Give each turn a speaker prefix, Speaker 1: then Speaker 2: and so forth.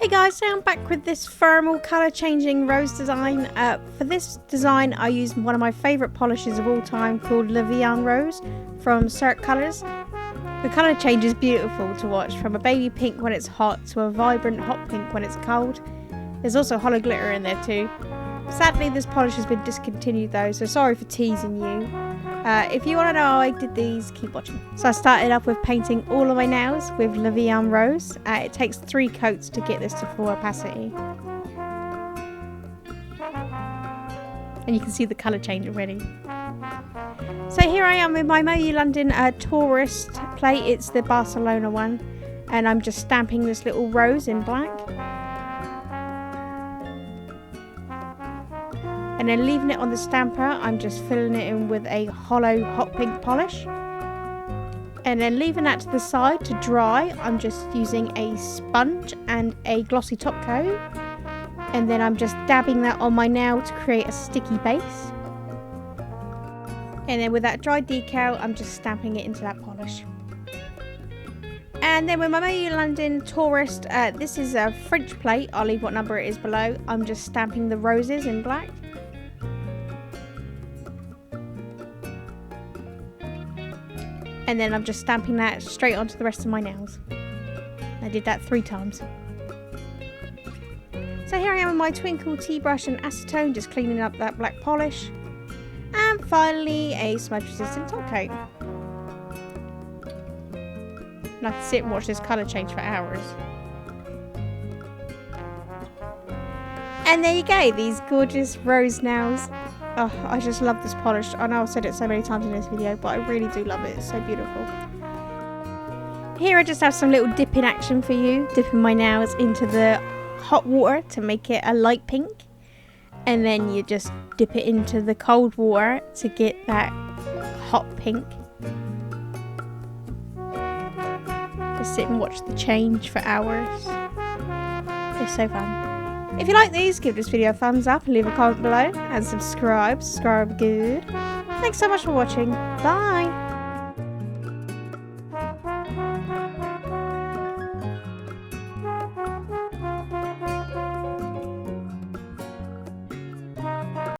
Speaker 1: Hey guys, so I'm back with this thermal colour changing rose design. For this design I used one of my favourite polishes of all time called Levian Rose from Cirque Colors. The colour change is beautiful to watch, from a baby pink when it's hot to a vibrant hot pink when it's cold. There's also hollow glitter in there too. Sadly this polish has been discontinued though, so sorry for teasing you. If you want to know how I did these, keep watching. So I started off with painting all of my nails with Levian Rose. It takes 3 coats to get this to full opacity. And you can see the colour change already. So here I am with my Moyu London tourist plate. It's the Barcelona one. And I'm just stamping this little rose in black. And then leaving it on the stamper, I'm just filling it in with a hollow hot pink polish. And then leaving that to the side to dry, I'm just using a sponge and a glossy top coat. And then I'm just dabbing that on my nail to create a sticky base. And then with that dry decal, I'm just stamping it into that polish. And then with my Moyu London tourist, this is a French plate. I'll leave what number it is below. I'm just stamping the roses in black. And then I'm just stamping that straight onto the rest of my nails. I did that 3 times. So here I am with my Twinkle tea brush and acetone, just cleaning up that black polish. And finally a smudge resistant top coat. And I can sit and watch this colour change for hours. And there you go, these gorgeous rose nails. Oh, I just love this polish. I know I've said it so many times in this video, but I really do love it. It's so beautiful. Here I just have some little dipping action for you. Dipping my nails into the hot water to make it a light pink. And then you just dip it into the cold water to get that hot pink. Just sit and watch the change for hours. It's so fun. If you like these, give this video a thumbs up and leave a comment below. And subscribe good. Thanks so much for watching. Bye!